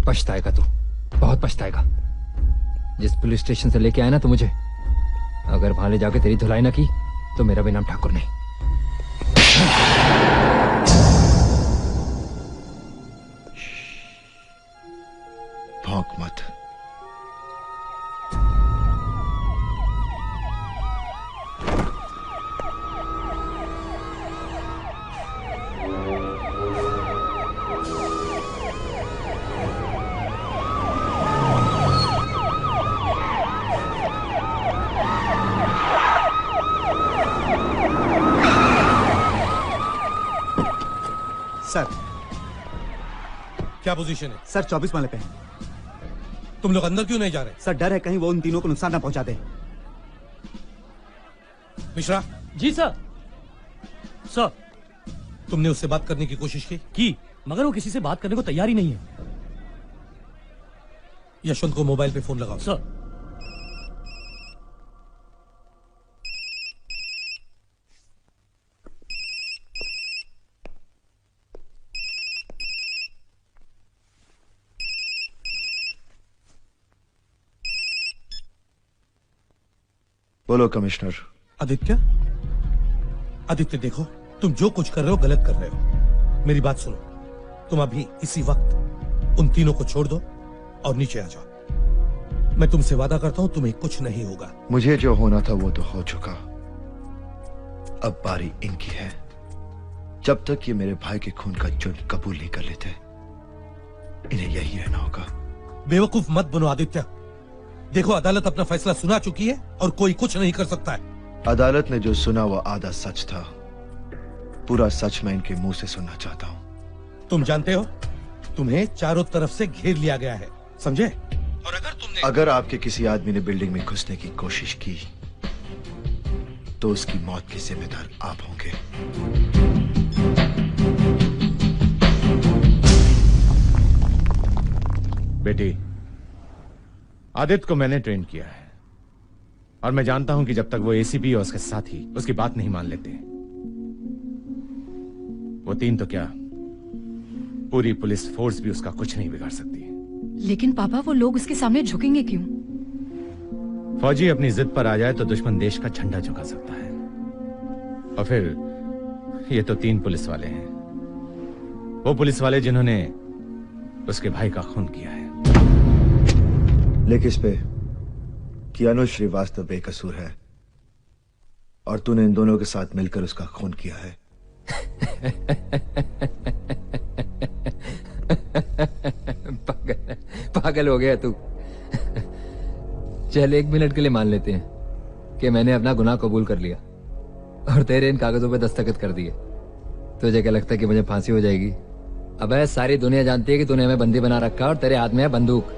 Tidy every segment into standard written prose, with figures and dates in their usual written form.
पछताएगा तू, बहुत पछताएगा। जिस पुलिस स्टेशन से लेके आया ना तू मुझे, अगर वहां ले जाके तेरी धुलाई ना की तो मेरा भी नाम ठाकुर नहीं। भौंक मत। सर, क्या पोजीशन है? सर 24 माले पे हैं। तुम लोग अंदर क्यों नहीं जा रहे? सर डर है कहीं वो उन तीनों को नुकसान ना पहुंचा दे। मिश्रा। जी सर। सर, तुमने उससे बात करने की कोशिश की मगर वो किसी से बात करने को तैयार ही नहीं है। यशवंत को मोबाइल पे फोन लगाओ। सर। बोलो कमिश्नर। आदित्य, आदित्य देखो, तुम जो कुछ कर रहे हो गलत कर रहे हो। मेरी बात सुनो, तुम अभी इसी वक्त उन तीनों को छोड़ दो और नीचे आ जाओ। मैं तुमसे वादा करता हूं तुम्हें कुछ नहीं होगा। मुझे जो होना था वो तो हो चुका, अब बारी इनकी है। जब तक ये मेरे भाई के खून का जुर्म कबूल नहीं कर लेते, इन्हें यही रहना होगा। बेवकूफ मत बनो आदित्य। देखो, अदालत अपना फैसला सुना चुकी है और कोई कुछ नहीं कर सकता है। अदालत ने जो सुना वो आधा सच था, पूरा सच मैं इनके मुंह से सुनना चाहता हूं। तुम जानते हो, तुम्हें चारों तरफ से घेर लिया गया है, समझे? और अगर आपके किसी आदमी ने बिल्डिंग में घुसने की कोशिश की तो उसकी मौत के जिम्मेदार आप होंगे। बेटी, आदित्य को मैंने ट्रेन किया है और मैं जानता हूं कि जब तक वो एसीपी और उसके साथी उसकी बात नहीं मान लेते, वो तीन तो क्या, पूरी पुलिस फोर्स भी उसका कुछ नहीं बिगाड़ सकती। लेकिन पापा, वो लोग उसके सामने झुकेंगे क्यों? फौजी अपनी जिद पर आ जाए तो दुश्मन देश का झंडा झुका सकता है। और फिर ये तो तीन पुलिस वाले हैं, वो पुलिस वाले जिन्होंने उसके भाई का खून किया है। लिख इस पे कि अनुज श्रीवास्तव बेकसूर है और तूने इन दोनों के साथ मिलकर उसका खून किया है। पागल हो गया तू। चल 1 मिनट के लिए मान लेते हैं कि मैंने अपना गुनाह कबूल कर लिया और तेरे इन कागजों पे दस्तखत कर दिए। तुझे क्या लगता है कि मुझे फांसी हो जाएगी? अबे सारी दुनिया जानती है कि तूने हमें बंदी बना रखा और तेरे हाथ में है बंदूक।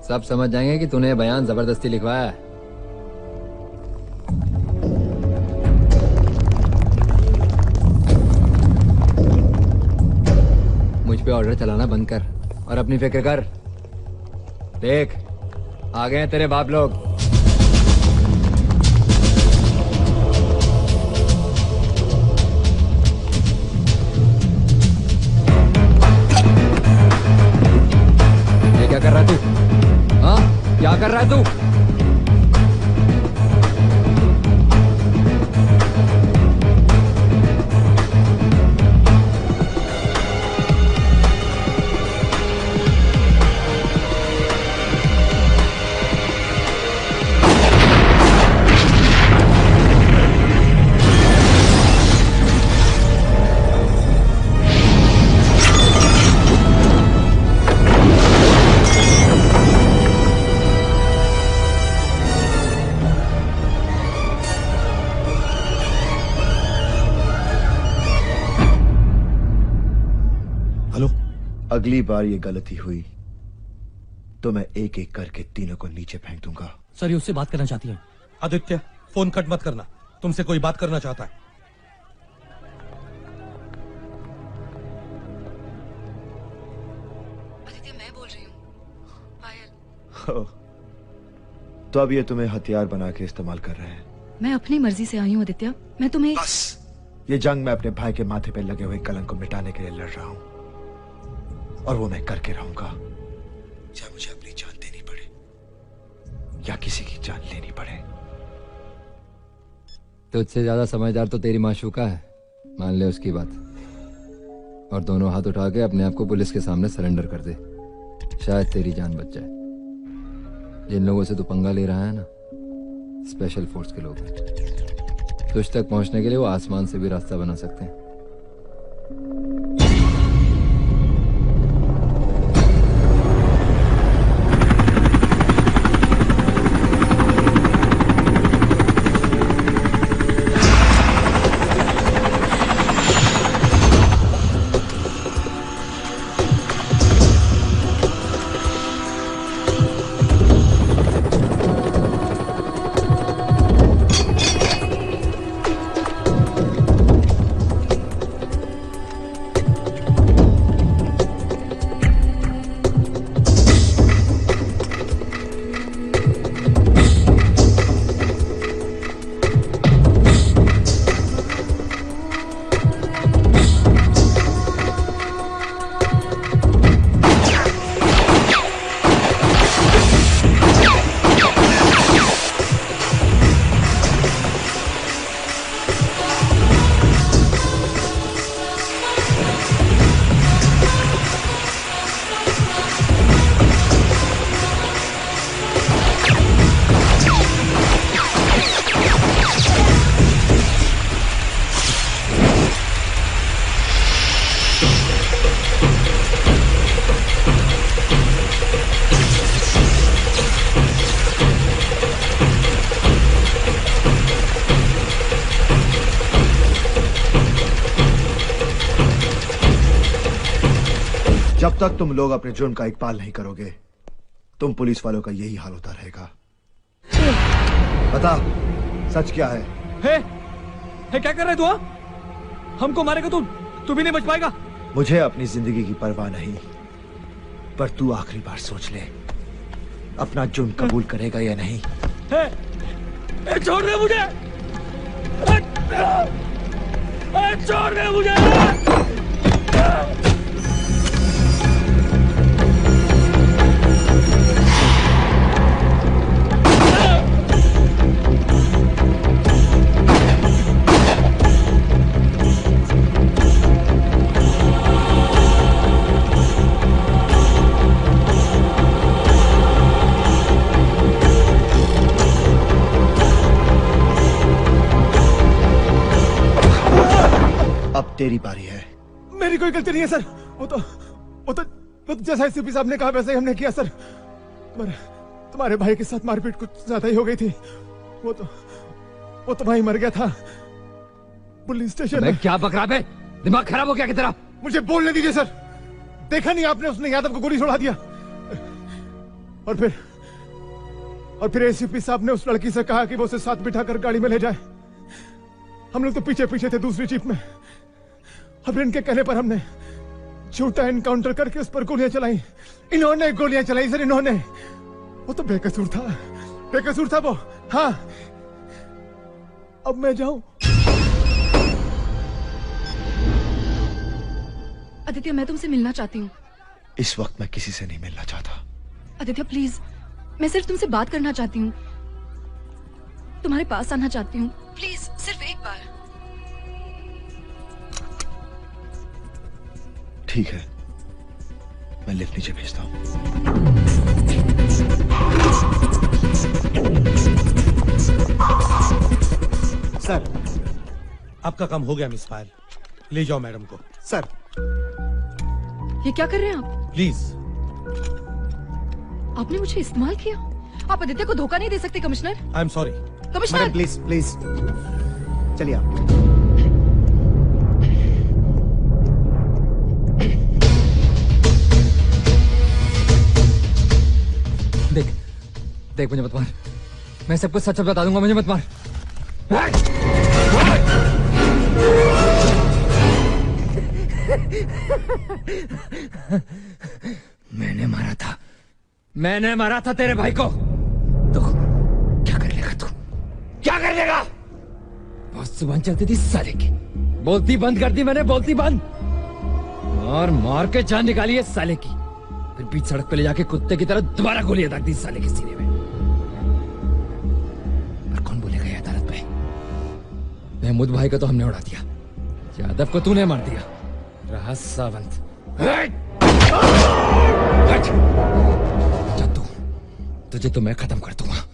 सब समझ जाएंगे कि तूने बयान जबरदस्ती लिखवाया है। मुझ पे ऑर्डर चलाना बंद कर और अपनी फिक्र कर। देख, आ गए हैं तेरे बाप लोग। ये क्या कर रहा है तू? हाँ, क्या कर रहा है तू? अगली बार ये गलती हुई तो मैं एक एक करके तीनों को नीचे फेंक दूंगा। सर, ये उससे बात करना चाहती है। आदित्य, फोन कट मत करना, तुमसे कोई बात करना चाहता है। आदित्य, मैं बोल रही हूँ, पायल। तो अब ये तुम्हें हथियार बना के इस्तेमाल कर रहे हैं। मैं अपनी मर्जी से आई हूँ आदित्य, मैं तुम्हें। बस, ये जंग मैं अपने भाई के माथे पे लगे हुए कलंक को मिटाने के लिए लड़ रहा हूं। और वो मैं करके रहूंगा, चाहे मुझे अपनी जान देनी पड़े या किसी की जान लेनी पड़े। तुझसे ज्यादा समझदार तो तेरी माशूका है, मान ले उसकी बात, और दोनों हाथ उठा के अपने आप को पुलिस के सामने सरेंडर कर दे, शायद तेरी जान बच जाए। जिन लोगों से तू पंगा ले रहा है ना, स्पेशल फोर्स के लोग हैं। तुझ तक पहुंचने के लिए वो आसमान से भी रास्ता बना सकते हैं। जब तक तुम लोग अपने जुर्म का इकबाल नहीं करोगे, तुम पुलिस वालों का यही हाल होता रहेगा। बता, सच क्या है? क्या कर रहे तू? हमको मारेगा तू भी नहीं बच पाएगा। मुझे अपनी जिंदगी की परवाह नहीं, पर तू आखिरी बार सोच ले, अपना जुर्म कबूल करेगा या नहीं। छोड़ दे मुझे, छोड़ दे मुझे। अब तेरी बारी है। मेरी कोई गलती नहीं है सर। वो तो जैसा एसपी साहब ने कहा वैसे ही हमने किया सर। तुम्हारे भाई के साथ मारपीट कुछ ज्यादा ही हो गई थी। वो तो भाई मर गया था पुलिस स्टेशन में। क्या बक रहा है? दिमाग खराब हो गया कि तेरा? मुझे बोलने दीजिए सर। देखा नहीं आपने, उसने यादव को गोली छोड़ा दिया। और फिर एसीपी साहब ने उस लड़की से कहा कि वो उसे साथ बिठाकर गाड़ी में ले जाए। हम लोग तो पीछे पीछे थे दूसरी जीप में। अब इनके कहने पर हमने झूठा एनकाउंटर करके उस पर गोलियां चलाई। इन्होंने गोलियां चलाई सर, इन्होंने। वो तो बेकसूर था वो। हाँ, अब मैं जाऊं? आदित्य, मैं तुमसे मिलना चाहती हूँ। इस वक्त मैं किसी से नहीं मिलना चाहता। आदित्य प्लीज, मैं सिर्फ तुमसे बात करना चाहती हूँ, तुम्हारे पास आना चाहती हूँ। प्लीज, सिर्फ एक बार। ठीक है, मैं लिफ्ट नीचे भेजता हूँ। सर, आपका काम हो गया मिस पायल, ले जाओ मैडम को। सर, ये क्या कर रहे हैं आप? प्लीज। आपने मुझे इस्तेमाल किया। आप आदित्य को धोखा नहीं दे सकते commissioner. I am sorry. Commissioner madam please चलिए आप। देख मुझे मत मार, मैं सब कुछ सच बता दूंगा, मुझे मत मार। मैंने मारा था तेरे भाई को। तो क्या कर लेगा तू? क्या कर लेगा? बहुत जुबान चलती थी साले की। बोलती बंद कर दी मैंने, बोलती बंद। मार मार के जान निकाली है साले की, फिर बीच सड़क पे ले जाके कुत्ते की तरह दोबारा गोलियां दाग दी साले के सीने में। पर कौन बोलेगा ये अदालत में? महमूद भाई को तो हमने उड़ा दिया, यादव को तूने मार दिया, रहा सावंत। जा तू, तुझे तो मैं खत्म कर दूंगा।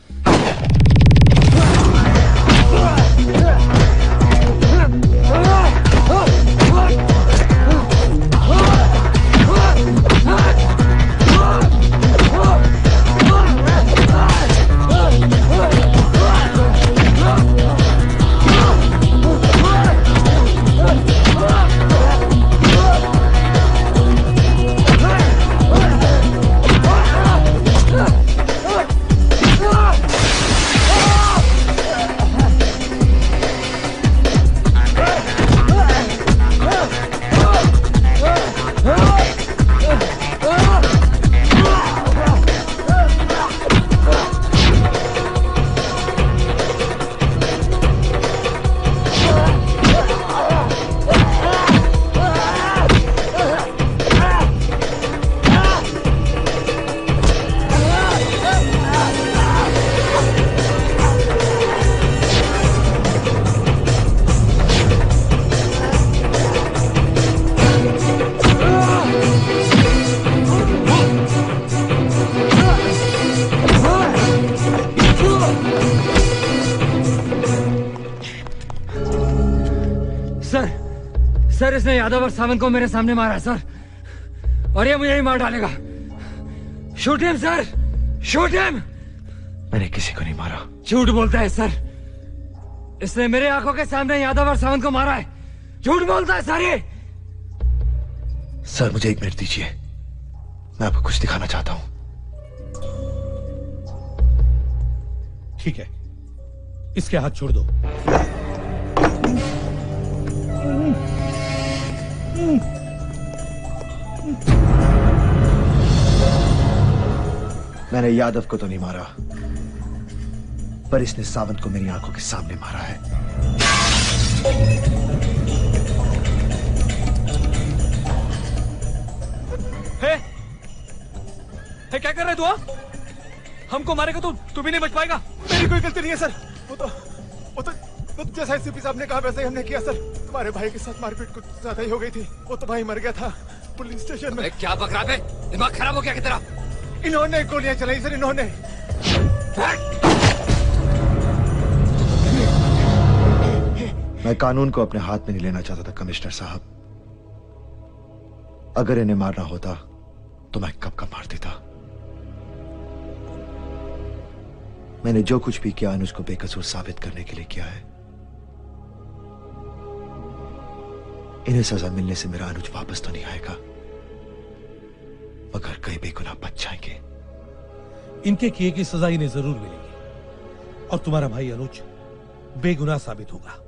सर, इसने यादव और सावंत को मेरे सामने मारा है सर, और ये मुझे ही मार डालेगा। Shoot him sir, shoot him. मैंने किसी को नहीं मारा। झूठ बोलता है सर, इसने मेरे आंखों के सामने यादव और सावंत को मारा है। झूठ बोलता है सर ये। सर मुझे 1 मिनट दीजिए, मैं आपको कुछ दिखाना चाहता हूं। ठीक है, इसके हाथ छोड़ दो। मैंने यादव को तो नहीं मारा, पर इसने सावंत को मेरी आंखों के सामने मारा है। हे, क्या कर रहे तू? हमको मारेगा तो तू भी नहीं बच पाएगा। मेरी कोई गलती नहीं है सर, वो तो जैसा एसपी साहब ने कहा वैसा ही हमने किया सर। तुम्हारे भाई के साथ मारपीट कुछ ज्यादा ही हो गई थी, वो तो भाई मर गया था पुलिस स्टेशन में। क्या बकरा बे? दिमाग खराब हो गया कि तेरा? इन्होंने गोलियां चलाई सर, इन्होंने। मैं कानून को अपने हाथ में नहीं लेना चाहता था कमिश्नर साहब। अगर इन्हें मारना होता तो मैं कब का मार देता। मैंने जो कुछ भी किया अनुज को बेकसूर साबित करने के लिए किया है। इन्हें सजा मिलने से मेरा अनुज वापस तो नहीं आएगा, मगर कई बेगुनाह बच जाएंगे। इनके किए की सजा इन्हें जरूर मिलेगी और तुम्हारा भाई अनुज बेगुनाह साबित होगा।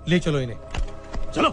ले चलो इन्हें, चलो।